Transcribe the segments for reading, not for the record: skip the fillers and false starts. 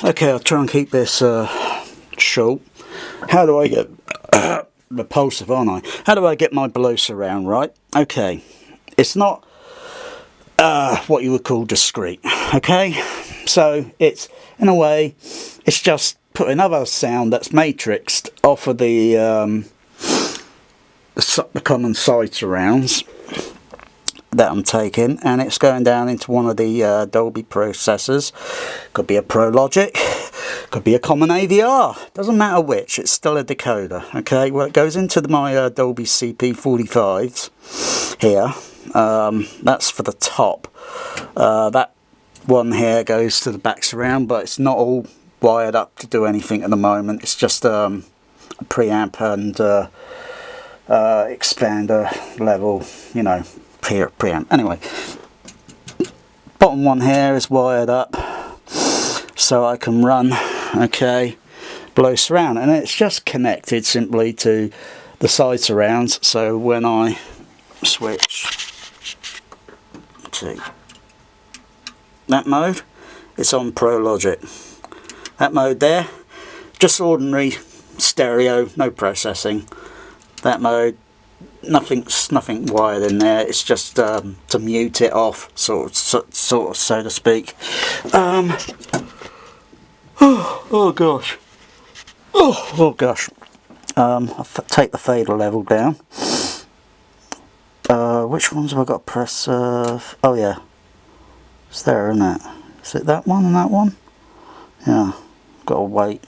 Okay, I'll try and keep this short. How do I get repulsive, aren't I? How do I get my below surround right? Okay, it's not what you would call discreet. Okay, so it's, in a way, it's just putting another sound that's matrixed off of the common side surrounds that I'm taking, and it's going down into one of the Dolby processors. Could be a ProLogic, could be a common AVR, doesn't matter which, it's still a decoder. Okay, well, it goes into my Dolby CP45s here. That's for the top. That one here goes to the back surround, but it's not all wired up to do anything at the moment. It's just a preamp and expander level, you know, preamp. Anyway, bottom one here is wired up so I can run, okay, below surround, and it's just connected simply to the side surrounds. So when I switch to that mode, it's on ProLogic. That mode there, just ordinary stereo, no processing. That mode, nothing wired in there. It's just to mute it off, sort of, so to speak. Oh gosh. Oh gosh. I'll take the fader level down. Which ones have I got to press? Oh yeah, it's there, isn't it? Is it that one and that one? Yeah. Got to wait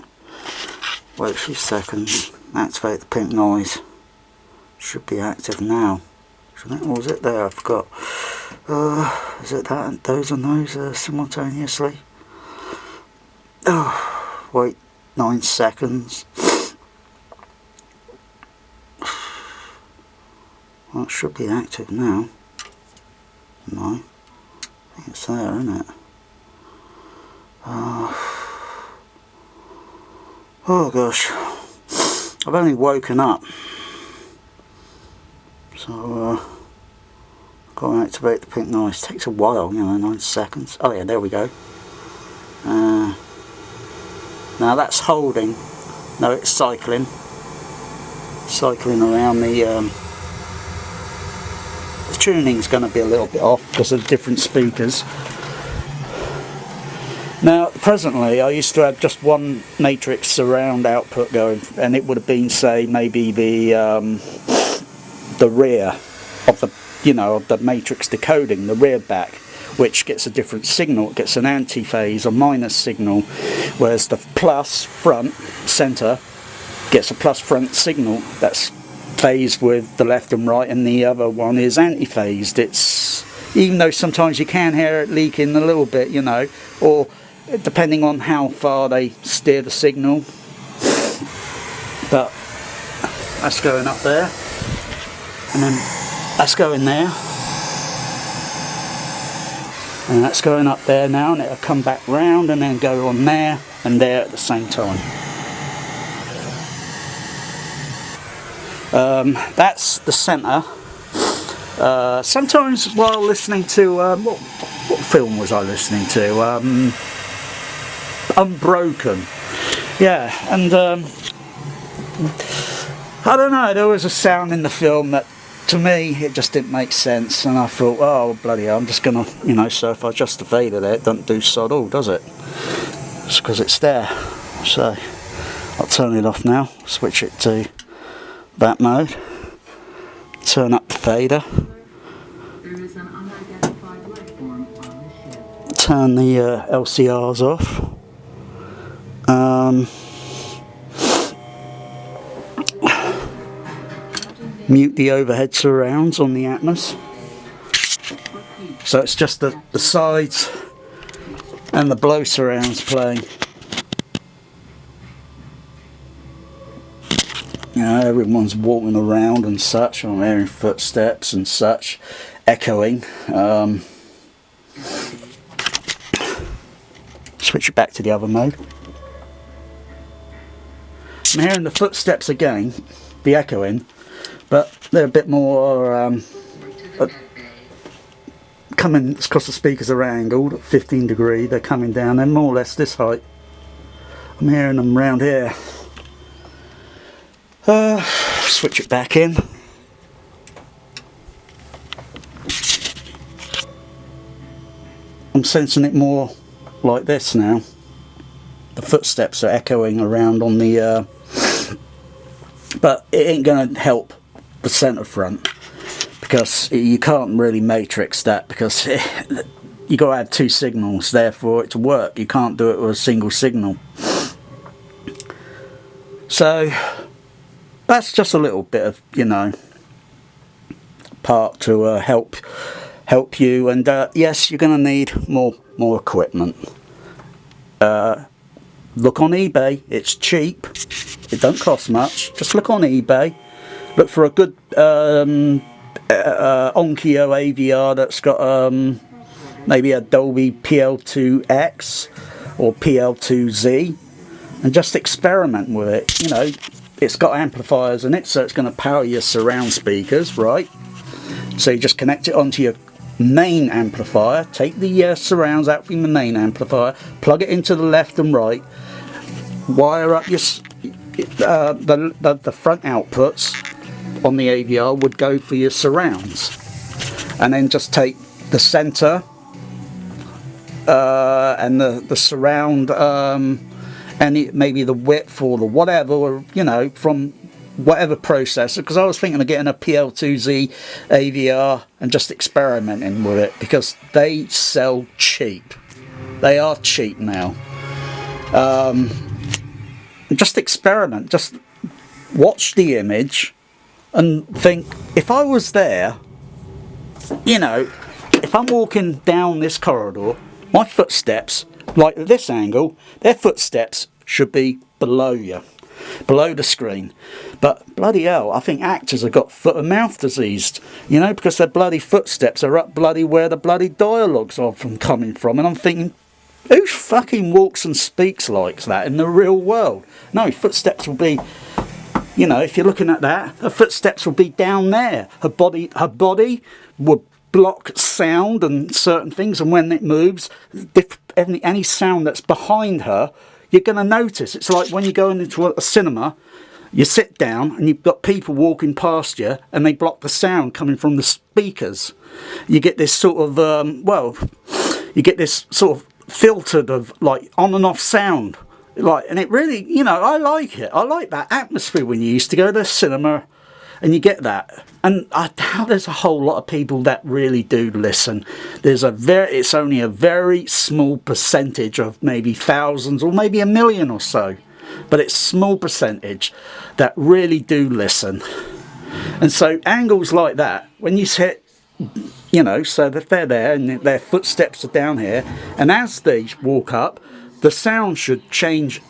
a few seconds. Activate the pink noise. Should be active now, shouldn't it? Or was it there? I forgot. Is it that and those and those simultaneously? Oh, wait 9 seconds. Well, it should be active now. No, I think it's there, isn't it? Oh gosh, I've only woken up, so I've got to activate the pink noise. It takes a while, you know, 9 seconds. Oh yeah, there we go. Now that's holding. No, it's cycling around the tuning's going to be a little bit off because of different speakers. Now, presently, I used to have just one matrix surround output going, and it would have been, say, maybe the rear of the, you know, of the matrix decoding, the rear back, which gets a different signal. It gets an anti-phase or minus signal, whereas the plus front center gets a plus front signal that's phased with the left and right, and the other one is anti-phased. It's, even though sometimes you can hear it leaking a little bit, you know, or depending on how far they steer the signal. But that's going up there, and then that's going there, and that's going up there now, and it'll come back round and then go on there and there at the same time. That's the centre. Sometimes while listening to what film was I listening to? Unbroken. Yeah, and I don't know, there was a sound in the film that, to me, it just didn't make sense, and I thought, oh bloody hell, I'm just gonna, you know, so if I adjust the fader there, it doesn't do sod all, does it? It's because it's there. So I'll turn it off now, switch it to that mode, turn up the fader, turn the LCRs off, mute the overhead surrounds on the Atmos, so it's just the sides and the below surrounds playing. You know, everyone's walking around and such, I'm hearing footsteps and such, echoing. Switch it back to the other mode. I'm hearing the footsteps again, the echoing, but they're a bit more coming, it's because the speakers are angled at 15 degree, they're coming down, they're more or less this height, I'm hearing them round here. Switch it back in. I'm sensing it more like this now. The footsteps are echoing around on the but it ain't gonna help the centre front, because you can't really matrix that, because you got to have two signals there for it to work. You can't do it with a single signal. So that's just a little bit of, you know, part to help you. And yes, you're going to need more equipment. Look on eBay. It's cheap. It don't cost much. Just look on eBay. Look for a good Onkyo AVR that's got maybe a Dolby PL2X or PL2Z, and just experiment with it. You know, it's got amplifiers in it, so it's going to power your surround speakers, right? So you just connect it onto your main amplifier, take the surrounds out from the main amplifier, plug it into the left and right, wire up your the front outputs on the AVR would go for your surrounds, and then just take the center and the surround and maybe the width or the whatever, or, you know, from whatever processor, because I was thinking of getting a PL2Z AVR and just experimenting with it, because they sell cheap. They are cheap now. Just experiment, just watch the image and think, if I was there, you know, if I'm walking down this corridor, my footsteps, like at this angle, their footsteps should be below you, below the screen. But bloody hell, I think actors have got foot and mouth disease, you know, because their bloody footsteps are up bloody where the bloody dialogues are coming from. And I'm thinking, who fucking walks and speaks like that in the real world? No, footsteps will be, you know, if you're looking at that, her footsteps will be down there. Her body would block sound and certain things, and when it moves, any sound that's behind her, you're going to notice. It's like when you go into a cinema, you sit down and you've got people walking past you and they block the sound coming from the speakers. You get this sort of, you get this sort of filtered of like on and off sound. Like, and it really, you know, I like it. I like that atmosphere when you used to go to the cinema and you get that. And I doubt there's a whole lot of people that really do listen. It's only a very small percentage of maybe thousands or maybe a million or so. But it's small percentage that really do listen. And so angles like that, when you hit, you know, so that they're there and their footsteps are down here, and as they walk up, the sound should change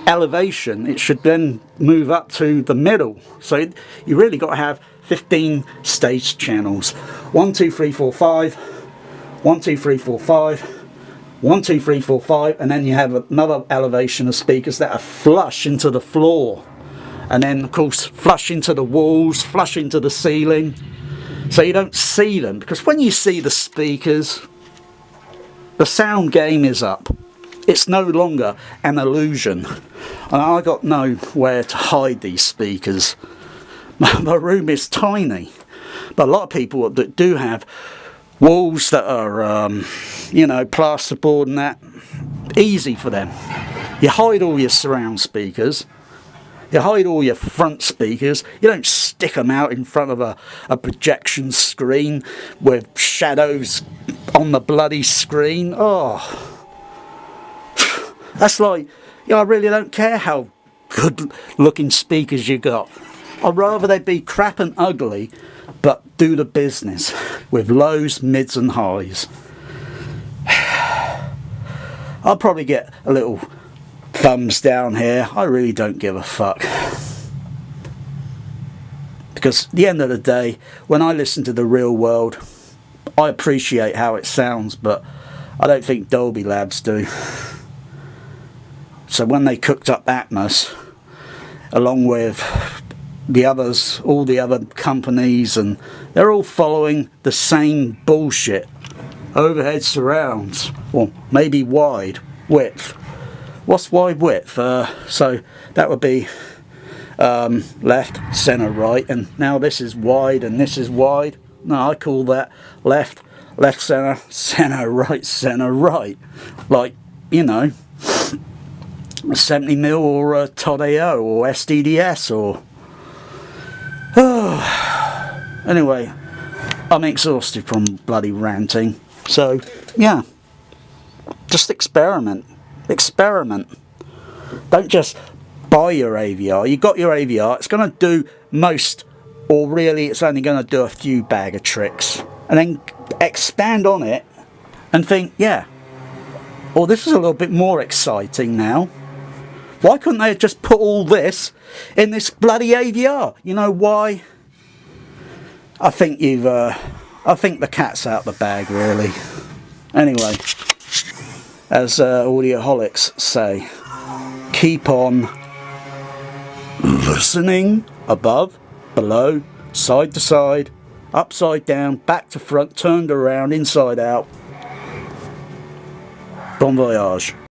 elevation. It should then move up to the middle. So you really got to have 15 stage channels. 1, 2, 3, 4, 5. 1, 2, 3, 4, 5. 1, 2, 3, 4, 5. And then you have another elevation of speakers that are flush into the floor. And then, of course, flush into the walls, flush into the ceiling. So you don't see them. Because when you see the speakers, the sound game is up. It's no longer an illusion. And I got nowhere to hide these speakers. My room is tiny. But a lot of people that do have walls that are, you know, plasterboard and that, easy for them. You hide all your surround speakers. You hide all your front speakers. You don't stick them out in front of a projection screen with shadows on the bloody screen. Oh. That's like, you know, I really don't care how good looking speakers you got. I'd rather they be crap and ugly, but do the business with lows, mids and highs. I'll probably get a little thumbs down here. I really don't give a fuck. Because at the end of the day, when I listen to the real world, I appreciate how it sounds, but I don't think Dolby Labs do. So when they cooked up Atmos, along with the others, all the other companies, and they're all following the same bullshit. Overhead surrounds, or maybe wide, width. what's wide width? So that would be left, center, right, and now this is wide and this is wide. No, I call that left, left, center, center, right. Like, you know, 70mm or Todd AO or SDDS or... Anyway, I'm exhausted from bloody ranting. So, yeah. Just experiment. Experiment. Don't just buy your AVR. You got your AVR. It's going to do most, or really it's only going to do a few bag of tricks. And then expand on it and think, yeah, well, this is a little bit more exciting now. Why couldn't they just put all this in this bloody AVR? You know why? I think I think the cat's out the bag, really. Anyway, as audioholics say, keep on listening. Above, below, side to side, upside down, back to front, turned around, inside out. Bon voyage.